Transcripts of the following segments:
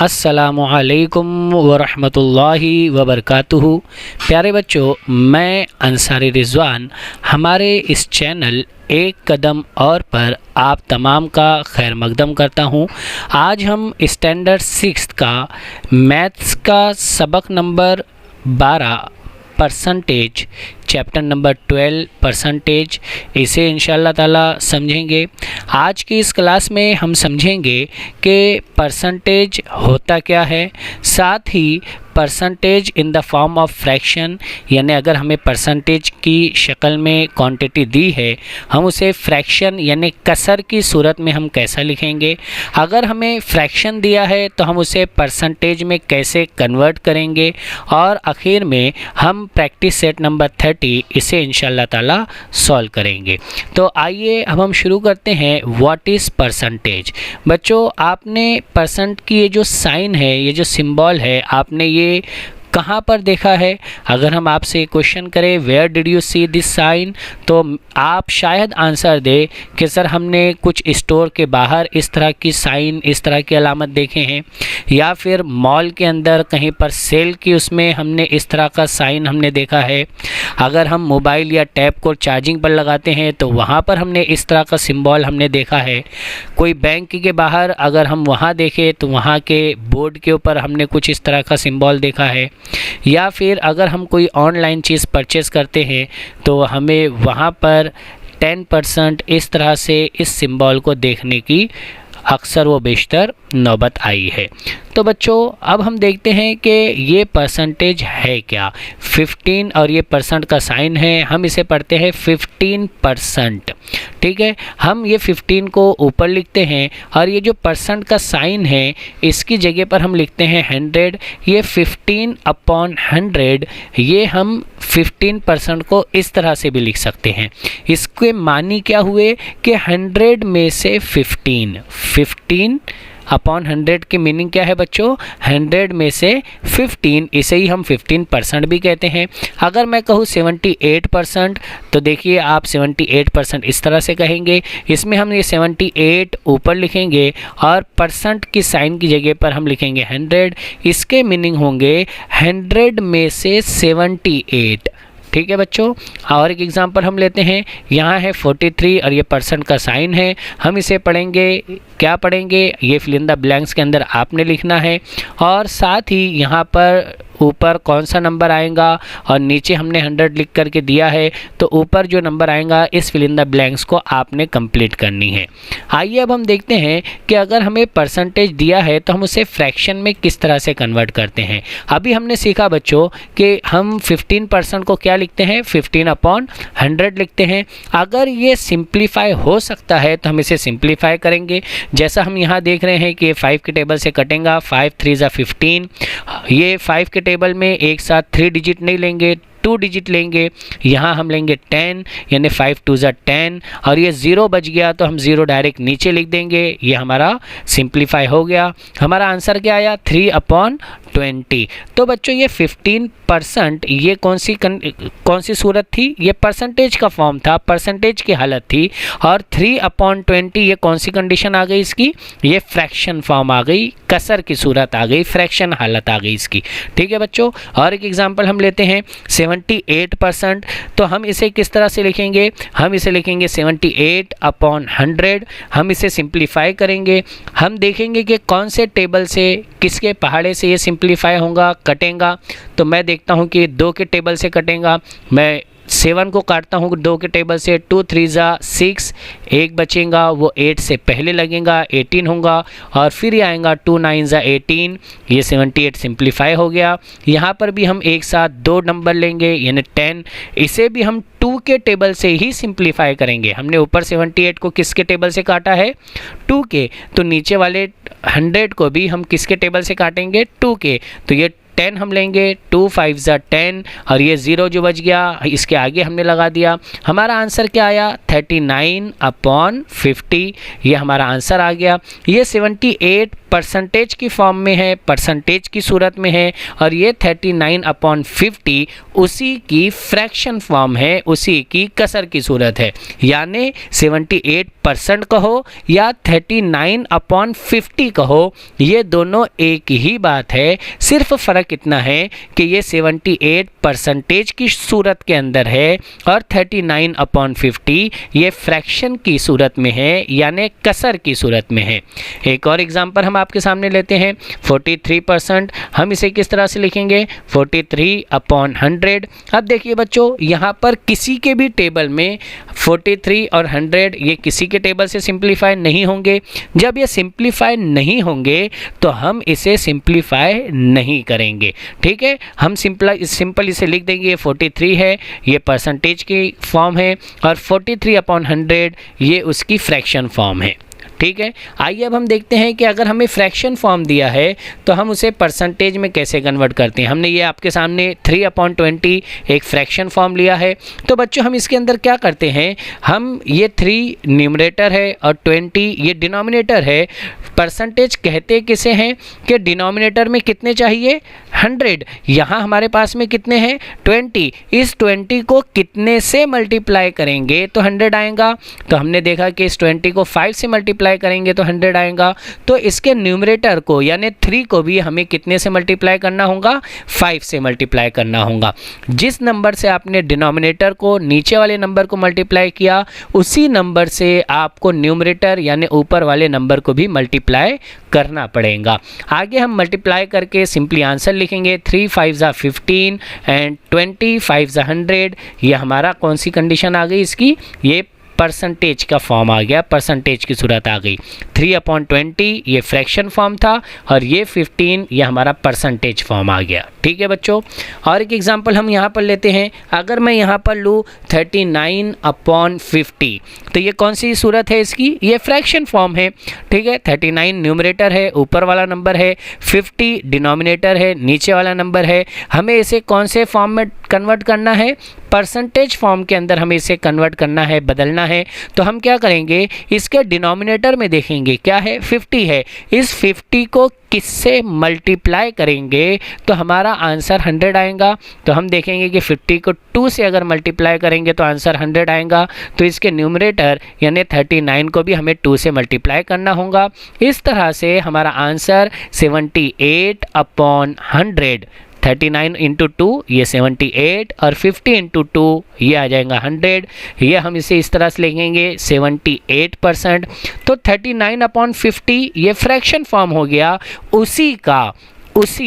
अस्सलामुअलैकुम वरहमतुल्लाहि वबरकातुहू। प्यारे बच्चों, मैं अंसारी रिजवान हमारे इस चैनल एक कदम और पर आप तमाम का खैर मकदम करता हूँ। आज हम स्टैंडर्ड 6 का मैथ्स का सबक number 12 percentage, chapter number 12 percentage, इसे इंशाअल्लाह ताला समझेंगे। आज की इस क्लास में हम समझेंगे कि परसेंटेज होता क्या है, साथ ही percentage in the form of fraction, यानी अगर हमें परसेंटेज की शक्ल में क्वांटिटी दी है, हम उसे फ्रैक्शन यानी कसर की सूरत में हम कैसा लिखेंगे। अगर हमें फ्रैक्शन दिया है तो हम उसे परसेंटेज में कैसे कन्वर्ट करेंगे, और आखिर में हम प्रैक्टिस सेट नंबर 30 इसे इंशाअल्लाह ताला सॉल्व करेंगे। तो आइए अब हम शुरू करते हैं। What is percentage. बच्चों, आपने परसेंट की ये जो साइन है, ये जो सिंबल है, आपने ये कहाँ पर देखा है? अगर हम आपसे क्वेश्चन करें where did you see this sign, तो आप शायद आंसर दे कि सर हमने कुछ स्टोर के बाहर इस तरह की साइन, इस तरह की अलामत देखे हैं, या फिर मॉल के अंदर कहीं पर सेल की उसमें हमने इस तरह का साइन हमने देखा है। अगर हम मोबाइल या टैब को चार्जिंग पर लगाते हैं तो वहाँ पर हमने इस तरह का सिंबल हमने देखा है। कोई बैंक के बाहर अगर हम वहाँ देखें तो वहाँ के बोर्ड के ऊपर हमने कुछ इस तरह का सिंबल देखा है। या फिर अगर हम कोई ऑनलाइन चीज़ परचेज़ करते हैं तो हमें वहाँ पर 10% इस तरह से इस सिंबल को देखने की अक्सर व बेशतर नौबत आई है। तो बच्चों, अब हम देखते हैं कि ये परसेंटेज है क्या। 15 और ये परसेंट का साइन है, हम इसे पढ़ते हैं 15%। ठीक है, हम ये 15 को ऊपर लिखते हैं और ये जो परसेंट का साइन है इसकी जगह पर हम लिखते हैं 100। ये 15/100, ये हम 15% को इस तरह से भी लिख सकते हैं। इसके मानी क्या हुए कि 100 में से 15/100 की मीनिंग क्या है बच्चों? 100 में से 15, इसे ही हम 15% भी कहते हैं। अगर मैं कहूँ 78%, तो देखिए आप 78% इस तरह से कहेंगे। इसमें हम ये 78 ऊपर लिखेंगे और परसेंट की साइन की जगह पर हम लिखेंगे 100। इसके मीनिंग होंगे 100 में से 78। ठीक है बच्चों, और एक एग्जांपल हम लेते हैं। यहाँ है 43 और ये परसेंट का साइन है। हम इसे पढ़ेंगे, क्या पढ़ेंगे? ये फिल इन द ब्लैंक्स के अंदर आपने लिखना है, और साथ ही यहाँ पर ऊपर कौन सा नंबर आएगा और नीचे हमने 100 लिख करके दिया है, तो ऊपर जो नंबर आएगा इस फिल इन द ब्लैंक्स को आपने कंप्लीट करनी है। आइए अब हम देखते हैं कि अगर हमें परसेंटेज दिया है तो हम उसे फ्रैक्शन में किस तरह से कन्वर्ट करते हैं। अभी हमने सीखा बच्चों कि हम 15% को क्या लिखते हैं? 15/100 लिखते हैं। अगर ये सिंप्लीफाई हो सकता है तो हम इसे सिंप्लीफाई करेंगे। जैसा हम यहाँ देख रहे हैं कि ये 5 के टेबल से कटेगा, 5 3 ज़ा 15। ये 5 के टेबल में एक साथ 3 डिजिट नहीं लेंगे, 2 डिजिट लेंगे। यहाँ हम लेंगे 10, यानी 5 2 ज़ा 10, और ये 0 बच गया तो हम 0 डायरेक्ट नीचे लिख देंगे। ये हमारा सिंप्लीफाई हो गया। हमारा आंसर क्या आया? 3/20। तो बच्चों, ये 15% ये कौन सी सूरत थी? ये परसेंटेज का फॉर्म था, परसेंटेज की हालत थी। और 3/20 ये कौन सी कंडीशन आ गई इसकी? ये फ्रैक्शन फॉर्म आ गई, कसर की सूरत आ गई, फ्रैक्शन हालत आ गई इसकी। ठीक है बच्चों, और एक एग्जांपल हम लेते हैं 78%। तो हम इसे किस तरह से लिखेंगे? हम इसे लिखेंगे 78/100। हम इसे सिंप्लीफाई करेंगे। हम देखेंगे कि कौन से टेबल से, किसके पहाड़े से ये सिंप्लीफाई होगा, कटेगा। तो मैं देखता हूँ कि 2 के टेबल से कटेगा। मैं 7 को काटता हूँ 2 के टेबल से, 2 3 ज़ा 6, 1 बचेगा, वो 8 से पहले लगेगा, 18 होगा, और फिर ये आएगा 2 9 ज़ा 18, ये 78 सिंप्लीफाई हो गया। यहाँ पर भी हम एक साथ 2 नंबर लेंगे, यानी 10। इसे भी हम 2 के टेबल से ही सिंप्लीफाई करेंगे। हमने ऊपर 78 को किसके टेबल से काटा है? 2 के। तो नीचे वाले 100 को भी हम किसके टेबल से काटेंगे? 2 के। तो ये 10 हम लेंगे, 2 5 ज़ा 10 और ये 0 जो बच गया इसके आगे हमने लगा दिया। हमारा आंसर क्या आया? 39/50, ये हमारा आंसर आ गया। ये 78 परसेंटेज की फॉर्म में है, परसेंटेज की सूरत में है, और ये 39/50 उसी की फ्रैक्शन फॉर्म है, उसी की कसर की सूरत है। यानी 78% कहो या 39/50 कहो, ये दोनों एक ही बात है। सिर्फ फ़र्क इतना है कि ये 78 परसेंटेज की सूरत के अंदर है और 39/50 ये फ्रैक्शन की सूरत में है, यानी कसर की सूरत में है। एक और एग्जांपल हम आपके सामने लेते हैं, 43%। हम इसे किस तरह से लिखेंगे? 43/100। अब देखिए बच्चों, यहाँ पर किसी के भी टेबल में 43 और 100 ये किसी के टेबल से सिंप्लीफाई नहीं होंगे। जब ये सिंप्लीफाई नहीं होंगे तो हम इसे सिंप्लीफाई नहीं करेंगे। ठीक है, हम सिंपल इसे लिख देंगे। ये 43 है, ये परसेंटेज की फॉर्म है, और 43/100 ये उसकी फ्रैक्शन फॉर्म है। ठीक है, आइए अब हम देखते हैं कि अगर हमें फ्रैक्शन फॉर्म दिया है तो हम उसे परसेंटेज में कैसे कन्वर्ट करते हैं। हमने ये आपके सामने 3/20 एक फ्रैक्शन फॉर्म लिया है। तो बच्चों हम इसके अंदर क्या करते हैं, हम ये 3 न्यूमरेटर है और 20 ये डिनोमिनेटर है। परसेंटेज कहते किसे हैं कि डिनोमिनेटर में कितने चाहिए? 100। यहाँ हमारे पास में कितने हैं? 20। इस 20 को कितने से मल्टीप्लाई करेंगे तो 100 आएगा? तो हमने देखा कि इस 20 को 5 से मल्टीप्लाई करेंगे तो 100 आएगा। तो इसके न्यूमरेटर को यानी 3 को भी हमें कितने से मल्टीप्लाई करना होगा? 5 से मल्टीप्लाई करना होगा। जिस नंबर से आपने डिनोमिनेटर को नीचे वाले नंबर को मल्टीप्लाई किया, उसी नंबर से आपको न्यूमरेटर यानी ऊपर वाले नंबर को भी मल्टीप्लाई करना पड़ेगा। आगे हम मल्टीप्लाई करके सिंपली आंसर लिखेंगे। 3 5 ज़ा 15 एंड 20 5 ज़ा 100। ये हमारा कौन सी कंडीशन आ गई इसकी? ये परसेंटेज का फॉर्म आ गया, परसेंटेज की सूरत आ गई। 3/20 ये फ्रैक्शन फॉर्म था और ये 15 ये हमारा परसेंटेज फॉर्म आ गया। ठीक है बच्चों, और एक एग्जांपल हम यहाँ पर लेते हैं। अगर मैं यहाँ पर लूँ 39/50, तो ये कौन सी सूरत है इसकी? ये फ्रैक्शन फॉर्म है। ठीक है, 39 न्यूमरेटर है, ऊपर वाला नंबर है, 50 डिनोमिनेटर है, नीचे वाला नंबर है। हमें इसे कौन से फॉर्म में कन्वर्ट करना है? परसेंटेज फॉर्म के अंदर हमें इसे कन्वर्ट करना है, बदलना है। तो हम क्या करेंगे, इसके डिनोमिनेटर में देखेंगे क्या है? 50 है। इस 50 को किससे मल्टीप्लाई करेंगे तो हमारा आंसर 100 आएगा? तो हम देखेंगे कि 50 को 2 से अगर मल्टीप्लाई करेंगे तो आंसर 100 आएगा। तो इसके न्यूमरेटर यानी 39 को भी हमें 2 से मल्टीप्लाई करना होगा। इस तरह से हमारा आंसर 78/100। 39 × 2 ये 78 और 50 × 2 ये आ जाएगा 100। ये हम इसे इस तरह से लिखेंगे 78%। तो 39/50 ये फ्रैक्शन फॉर्म हो गया उसी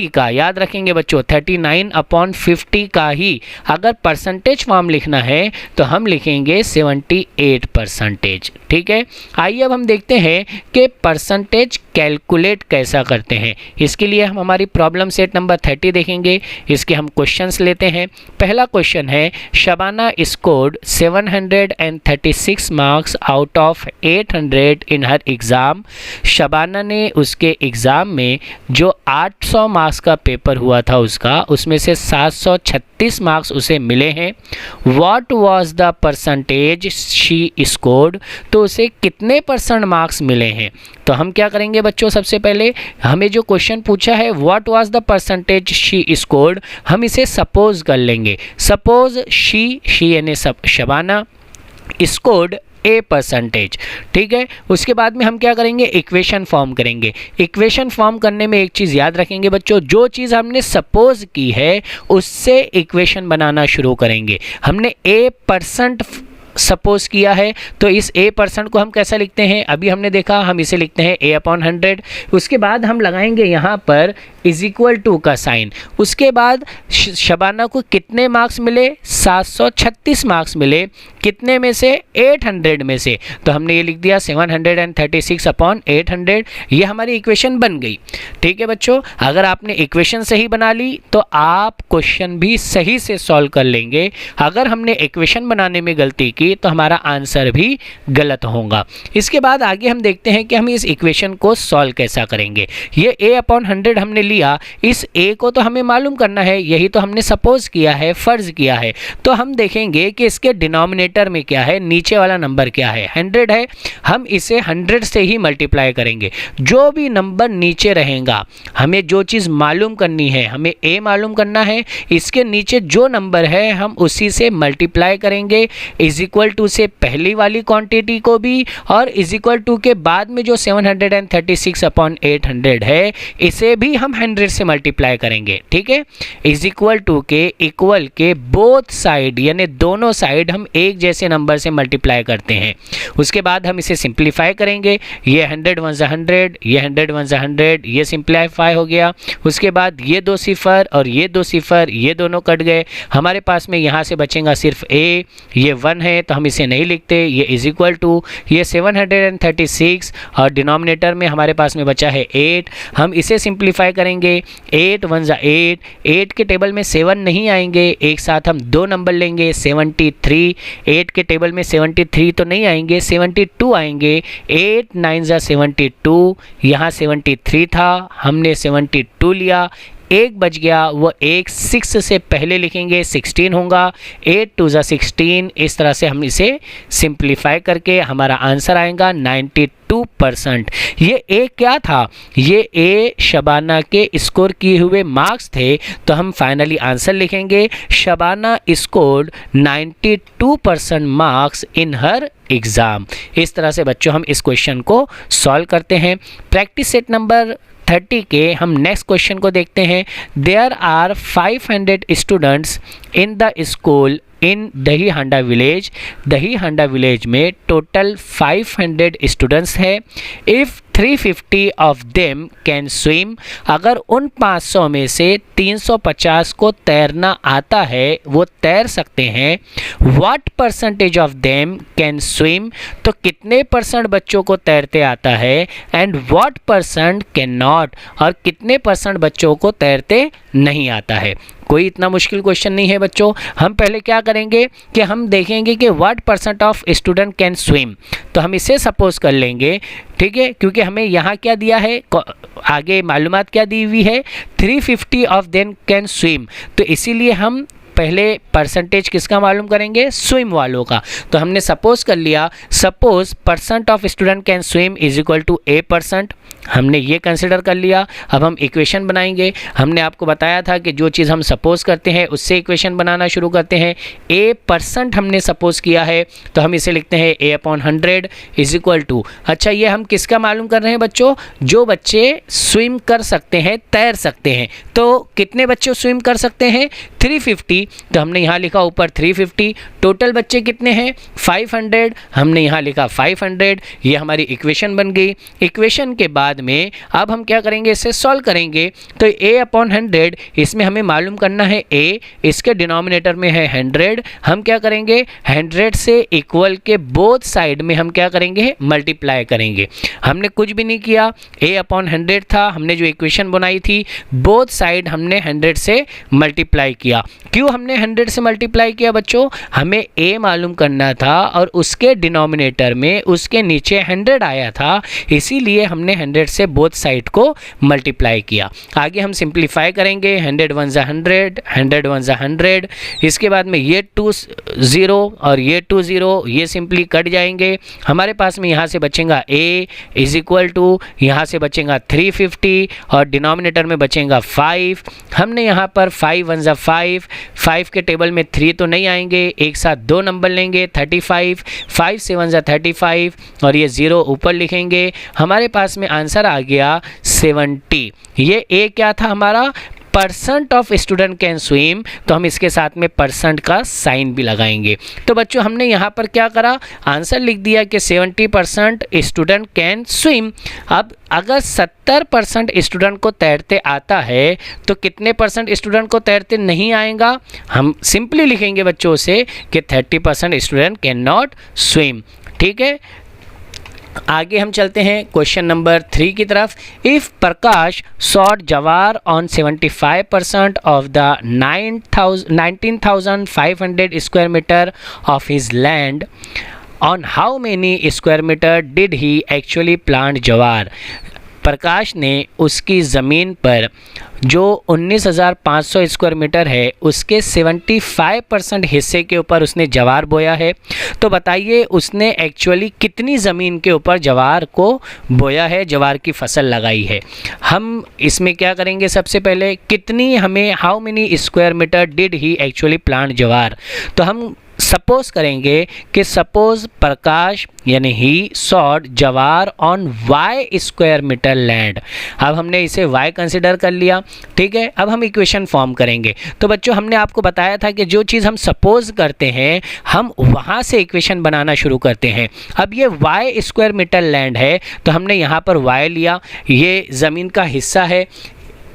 का याद रखेंगे बच्चों, 39/50 का ही अगर परसेंटेज फॉर्म लिखना है तो हम लिखेंगे 78%। ठीक है, आइए अब हम देखते हैं कि परसेंटेज कैलकुलेट कैसा करते हैं। इसके लिए हम हमारी प्रॉब्लम सेट नंबर 30 देखेंगे। इसके हम क्वेश्चंस लेते हैं। पहला क्वेश्चन है, Shabana scored 736 marks out of 800 in her exam. Shabana ने उसके एग्ज़ाम में जो 800 मार्क्स का पेपर हुआ था उसमें से 736 मार्क्स उसे मिले हैं। What was the percentage she scored, तो उसे कितने % मार्क्स मिले हैं। तो हम क्या करेंगे बच्चों, सबसे पहले हमें जो क्वेश्चन पूछा है what was the percentage she scored, हम इसे सपोज कर लेंगे। सपोज शी यानी शबाना स्कोर्ड %। ठीक है, उसके बाद में हम क्या करेंगे, इक्वेशन फॉर्म करेंगे। इक्वेशन फॉर्म करने में एक चीज़ याद रखेंगे बच्चों, जो चीज़ हमने सपोज की है उससे इक्वेशन बनाना शुरू करेंगे। हमने %% सपोज किया है तो इस %% को हम कैसा लिखते हैं, अभी हमने देखा, हम इसे लिखते हैं A/100। उसके बाद हम लगाएंगे यहाँ पर = का साइन। उसके बाद शबाना को कितने मार्क्स मिले? 736 मार्क्स मिले। कितने में से? 800 में से। तो हमने ये लिख दिया 736/800। ये हमारी इक्वेशन बन गई। ठीक है बच्चों, अगर आपने इक्वेशन सही बना ली तो आप क्वेश्चन भी सही से सॉल्व कर लेंगे। अगर हमने इक्वेशन बनाने में गलती की होगी तो हमारा आंसर भी गलत होगा। इसके बाद आगे हम देखते हैं कि हम इस इक्वेशन को सॉल्व कैसा करेंगे। ये a/100 हमने लिया, इस a को तो हमें मालूम करना है, यही तो हमने सपोज किया है, फर्ज किया है। तो हम देखेंगे कि इसके डिनोमिनेटर में क्या है, नीचे वाला नंबर क्या है, 100 है, हम इसे 100 से ही मल्टीप्लाई करेंगे। जो भी नंबर नीचे रहेगा, हमें जो चीज़ मालूम करनी है, हमें a मालूम करना है, इसके नीचे जो नंबर है हम उसी से मल्टीप्लाई करेंगे, इज इक्वल टू से पहली वाली क्वांटिटी को भी और इज इक्वल टू के बाद में जो 736/800 है इसे भी हम 100 से मल्टीप्लाई करेंगे। ठीक है, इज इक्वल टू के इक्वल के बोथ साइड यानी दोनों साइड हम एक जैसे नंबर से मल्टीप्लाई करते हैं। उसके बाद हम इसे सिंप्लीफाई करेंगे, ये 100 1 100, ये 100 1 100, ये सिंप्लीफाई हो गया। उसके बाद ये दो सिफर और ये दो सिफर, ये दोनों कट गए, हमारे पास में यहाँ से बचेगा सिर्फ a, ये 1 है तो हम इसे नहीं लिखते, ये इज इक्वल टू ये 736 और डिनोमिनेटर में हमारे पास में बचा है 8, हम इसे सिंप्लीफाई करेंगे, 8 1 8, 8 के टेबल में 7 नहीं आएंगे, एक साथ हम दो नंबर लेंगे 73, 8 के टेबल में 73 तो नहीं आएंगे, 72 आएंगे, 8 9 72, यहाँ 73 था हमने 72 लिया, एक बच गया, वो एक 6 से पहले लिखेंगे 16 होगा, 8 2 16, इस तरह से हम इसे सिंप्लीफाई करके हमारा आंसर आएगा 92%। ये ए क्या था, ये ए शबाना के स्कोर किए हुए मार्क्स थे, तो हम फाइनली आंसर लिखेंगे Shabana scored 92% marks in her exam. इस तरह से बच्चों हम इस क्वेश्चन को सॉल्व करते हैं। प्रैक्टिस सेट नंबर 30 के हम नेक्स्ट क्वेश्चन को देखते हैं। There are 500 students in the school in Dahi Handa village. Dahi Handa village में टोटल 500 स्टूडेंट्स है। If 350 of them can swim, अगर उन 500 में से 350 को तैरना आता है, वो तैर सकते हैं। What percentage of them can swim, तो कितने परसेंट बच्चों को तैरते आता है। And what percent can not, और कितने परसेंट बच्चों को तैरते नहीं आता है। कोई इतना मुश्किल क्वेश्चन नहीं है बच्चों। हम पहले क्या करेंगे कि हम देखेंगे कि what percent of student can swim, तो हम इसे सपोज कर लेंगे, ठीक है, क्योंकि हमें यहाँ क्या दिया है, आगे मालूमात क्या दी हुई है, 350 ऑफ देम कैन स्विम, तो इसीलिए हम पहले परसेंटेज किसका मालूम करेंगे, स्विम वालों का। तो हमने सपोज कर लिया, suppose percent of student can swim is equal to a%, हमने ये कंसिडर कर लिया। अब हम इक्वेशन बनाएंगे। हमने आपको बताया था कि जो चीज़ हम सपोज करते हैं उससे इक्वेशन बनाना शुरू करते हैं। a% हमने सपोज किया है तो हम इसे लिखते हैं a/100 इज इक्वल टू, अच्छा ये हम किसका मालूम कर रहे हैं बच्चों, जो बच्चे स्विम कर सकते हैं, तैर सकते हैं। तो कितने बच्चे स्विम कर सकते हैं, 350, तो हमने यहाँ लिखा ऊपर 350। टोटल बच्चे कितने हैं, 500, हमने यहाँ लिखा 500। ये हमारी इक्वेशन बन गई। इक्वेशन के बाद में अब हम क्या करेंगे, इसे सॉल्व करेंगे। तो a/100 इसमें हमें मालूम करना है a, इसके डिनोमिनेटर में है 100, हम क्या करेंगे 100 से इक्वल के बोथ साइड में हम क्या करेंगे, मल्टीप्लाई करेंगे। हमने कुछ भी नहीं किया, a/100 था, हमने जो इक्वेशन बनाई थी बोथ साइड हमने 100 से मल्टीप्लाई किया। क्यों हमने 100 से मल्टीप्लाई किया बच्चों, हमें a मालूम करना था और उसके डिनोमिनेटर में उसके नीचे 100 आया था, इसीलिए हमने 100 से बोथ साइड को मल्टीप्लाई किया। आगे हम सिंप्लीफाई करेंगे, 100 1 100, 100 1 100, इसके बाद में ये 2 0 और ये 2 0, ये सिंपली कट जाएंगे। हमारे पास में यहाँ से बचेगा a इज इक्वल टू, यहाँ से बचेगा 350 और डिनोमिनेटर में बचेगा 5। हमने यहाँ पर 5 1 5, 5 के टेबल में 3 तो नहीं आएंगे, एक साथ दो नंबर लेंगे 35, 5 से 1 35 और ये 0 ऊपर लिखेंगे। हमारे पास में आंसर आ गया 70। ये a क्या था हमारा, percent of student can swim, तो हम इसके साथ में परसेंट का साइन भी लगाएंगे। तो बच्चों हमने यहाँ पर क्या करा, आंसर लिख दिया कि 70% स्टूडेंट कैन स्विम। अब अगर 70% स्टूडेंट को तैरते आता है तो कितने परसेंट स्टूडेंट को तैरते नहीं आएगा, हम सिंपली लिखेंगे बच्चों से कि 30% स्टूडेंट कैन नॉट स्विम। ठीक है, आगे हम चलते हैं क्वेश्चन नंबर 3 की तरफ। If Prakash sowed jowar on 75% of the 19,500 square meter of his land, on how many square meter did he actually plant jowar. Prakash ने उसकी ज़मीन पर जो 19,500 स्क्वायर मीटर है उसके 75% हिस्से के ऊपर उसने जवार बोया है। तो बताइए उसने एक्चुअली कितनी ज़मीन के ऊपर जवार को बोया है, जवार की फसल लगाई है। हम इसमें क्या करेंगे, सबसे पहले कितनी हमें, how many square meter did he actually plant jowar. तो हम सपोज करेंगे कि सपोज प्रकाश यानी he sowed jowar on Y square meter land. अब हमने इसे वाई कंसिडर कर लिया, ठीक है। अब हम इक्वेशन फॉर्म करेंगे। तो बच्चों हमने आपको बताया था कि जो चीज़ हम सपोज करते हैं हम वहाँ से इक्वेशन बनाना शुरू करते हैं। अब ये वाई स्क्वायर मीटर लैंड है तो हमने यहाँ पर वाई लिया, ये ज़मीन का हिस्सा है,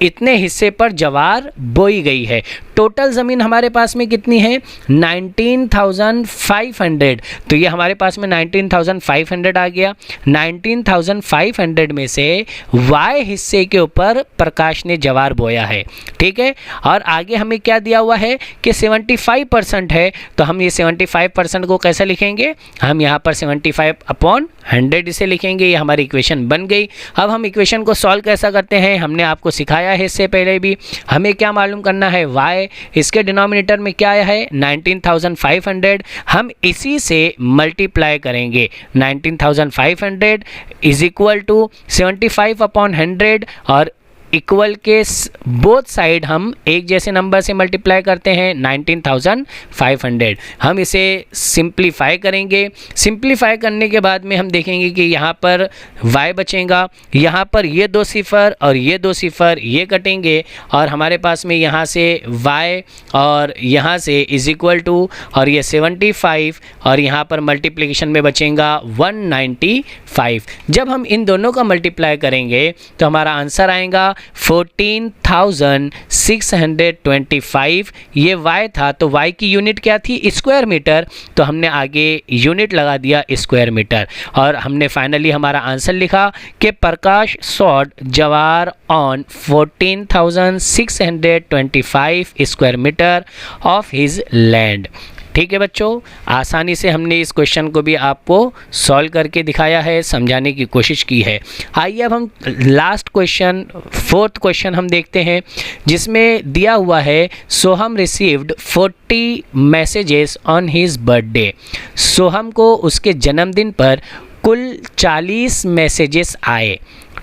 इतने हिस्से पर जवार बोई गई है। टोटल ज़मीन हमारे पास में कितनी है, 19,500। तो ये हमारे पास में 19,500 आ गया। 19,500 में से वाई हिस्से के ऊपर प्रकाश ने जवार बोया है, ठीक है। और आगे हमें क्या दिया हुआ है कि 75% है, तो हम ये 75% को कैसे लिखेंगे, हम यहाँ पर 75/100 इसे लिखेंगे। ये हमारी इक्वेशन बन गई। अब हम इक्वेशन को सॉल्व कैसा करते हैं, हमने आपको सिखाया है इससे पहले भी। हमें क्या मालूम करना है, वाई, इसके डिनोमिनेटर में क्या है 19,500, हम इसी से मल्टीप्लाई करेंगे। 19,500 इज इक्वल टू 75/100 और इक्वल के बोथ साइड हम एक जैसे नंबर से मल्टीप्लाई करते हैं 19,500। हम इसे सिंप्लीफाई करेंगे। सिंप्लीफाई करने के बाद में हम देखेंगे कि यहाँ पर y बचेगा, यहाँ पर ये 2 सिफर और ये 2 सिफर ये कटेंगे और हमारे पास में यहाँ से y और यहाँ से इज इक्वल टू और ये 75 और यहाँ पर मल्टीप्लिकेशन में बचेगा 195। जब हम इन दोनों का मल्टीप्लाई करेंगे तो हमारा आंसर आएगा 14,625। ये y था तो y की यूनिट क्या थी, स्क्वायर मीटर, तो हमने आगे यूनिट लगा दिया स्क्वायर मीटर और हमने फाइनली हमारा आंसर लिखा कि Prakash sowed jowar on 14,625 square meter of his land. ठीक है बच्चों, आसानी से हमने इस क्वेश्चन को भी आपको सॉल्व करके दिखाया है, समझाने की कोशिश की है। आइए अब हम लास्ट क्वेश्चन, 4th क्वेश्चन हम देखते हैं, जिसमें दिया हुआ है Soham received 40 messages on his birthday. Soham को उसके जन्मदिन पर कुल 40 मैसेजेस आए,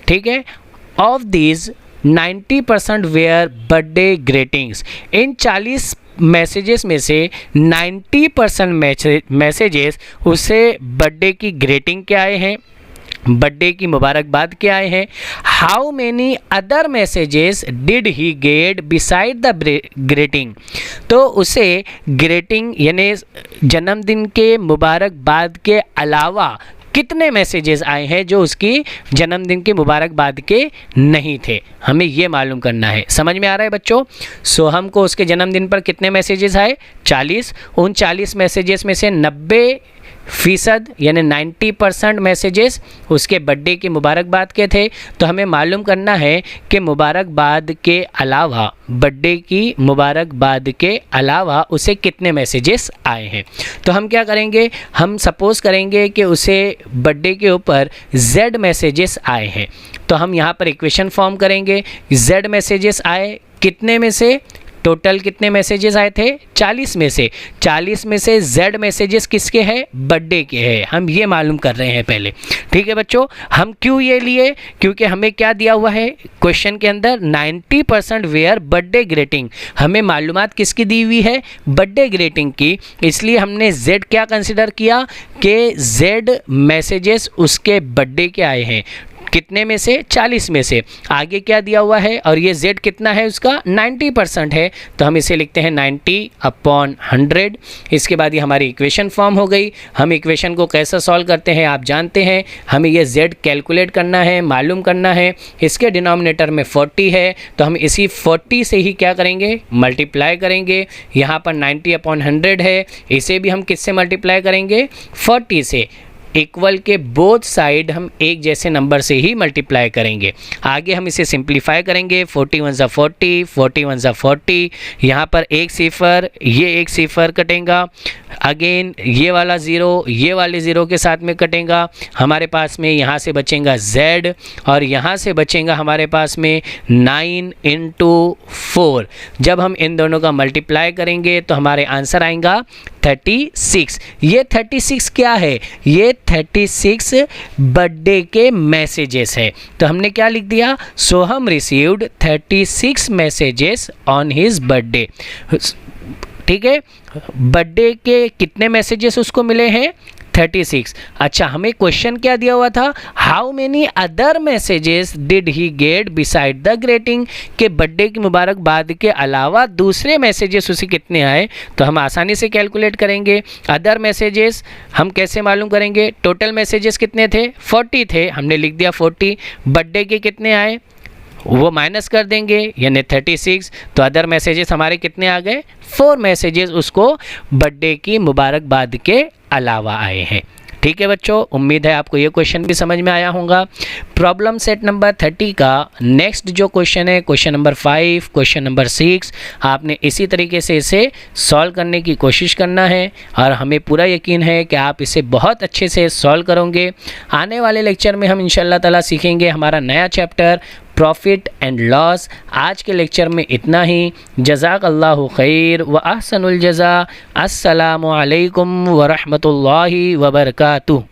ठीक है। Of these 90% were birthday greetings. इन 40 मैसेजेस में से 90% मैसेजेस उसे बर्थडे की ग्रीटिंग के आए हैं, बर्थडे की मुबारकबाद के आए हैं। How many other messages did he get beside the greeting. तो उसे ग्रीटिंग यानी जन्मदिन के मुबारकबाद के अलावा कितने मैसेजेस आए हैं जो उसकी जन्मदिन के मुबारकबाद के नहीं थे, हमें ये मालूम करना है। समझ में आ रहा है बच्चों। सोहम को उसके जन्मदिन पर कितने मैसेजेस आए, 40। उन 40 मैसेजेस में से 90% यानी 90% मैसेजेस उसके बर्थडे की मुबारकबाद के थे। तो हमें मालूम करना है कि मुबारकबाद के अलावा, बर्थडे की मुबारकबाद के अलावा उसे कितने मैसेजेस आए हैं। तो हम क्या करेंगे, हम सपोज़ करेंगे कि उसे बर्थडे के ऊपर Z मैसेजेस आए हैं। तो हम यहाँ पर इक्वेशन फॉर्म करेंगे। Z मैसेजेस आए कितने में से, टोटल कितने मैसेजेस आए थे, 40 में से। 40 में से Z मैसेजेस किसके हैं, बर्थडे के हैं। हम ये मालूम कर रहे हैं पहले, ठीक है बच्चों। हम क्यों ये लिए, क्योंकि हमें क्या दिया हुआ है क्वेश्चन के अंदर, 90% वेयर बर्थडे ग्रीटिंग। हमें मालूमात किसकी दी हुई है, बर्थडे ग्रीटिंग की। इसलिए हमने Z क्या कंसिडर किया कि Z मैसेजेस उसके बर्थडे के आए हैं। कितने में से, 40 में से। आगे क्या दिया हुआ है और ये Z कितना है उसका, 90% है। तो हम इसे लिखते हैं 90/100। इसके बाद ये हमारी इक्वेशन फॉर्म हो गई। हम इक्वेशन को कैसे सॉल्व करते हैं आप जानते हैं। हमें ये Z कैलकुलेट करना है, मालूम करना है। इसके डिनोमिनेटर में 40 है तो हम इसी 40 से ही क्या करेंगे, मल्टीप्लाई करेंगे। यहाँ पर 90/100 है, इसे भी हम किससे मल्टीप्लाई करेंगे, 40 से। इक्वल के बोथ साइड हम एक जैसे नंबर से ही मल्टीप्लाई करेंगे। आगे हम इसे सिंप्लीफाई करेंगे, 41 ज़ा 40, 41 ज़ा 40, यहाँ पर एक सिफर, ये एक सिफर कटेगा, अगेन ये वाला ज़ीरो ये वाले ज़ीरो के साथ में कटेगा, हमारे पास में यहाँ से बचेगा z और यहाँ से बचेगा हमारे पास में 9 × 4। जब हम इन दोनों का मल्टीप्लाई करेंगे तो हमारे आंसर आएगा 36। ये 36 क्या है? ये 36 बर्थडे के मैसेजेस है। तो हमने क्या लिख दिया? Soham received 36 messages on his birthday. ठीक है, बर्थडे के कितने मैसेजेस उसको मिले हैं? 36। अच्छा, हमें क्वेश्चन क्या दिया हुआ था? How many other messages did he get beside the greeting, के बर्थडे की मुबारकबाद के अलावा दूसरे मैसेजेस उसे कितने आए? तो हम आसानी से कैलकुलेट करेंगे। अदर मैसेजेस हम कैसे मालूम करेंगे? टोटल मैसेजेस कितने थे? 40 थे, हमने लिख दिया 40। बर्थडे के कितने आए वो माइनस कर देंगे, यानी 36। तो अदर मैसेजेस हमारे कितने आ गए? 4 मैसेजेस उसको बर्थडे की मुबारकबाद के अलावा आए हैं। ठीक है बच्चों, उम्मीद है आपको ये क्वेश्चन भी समझ में आया होगा। प्रॉब्लम सेट नंबर 30 का नेक्स्ट जो क्वेश्चन है, क्वेश्चन नंबर 5, क्वेश्चन नंबर 6, आपने इसी तरीके से इसे सॉल्व करने की कोशिश करना है और हमें पूरा यकीन है कि आप इसे बहुत अच्छे से सॉल्व करोगे। आने वाले लेक्चर में हम इंशाल्लाह ताला सीखेंगे हमारा नया चैप्टर प्रॉफिट एंड लॉस। आज के लेक्चर में इतना ही। जज़ाकल्लाहु खैर व अहसनुल जज़ा। अस्सलामु अलैकुम व रहमतुल्लाहि व बरकातुहू।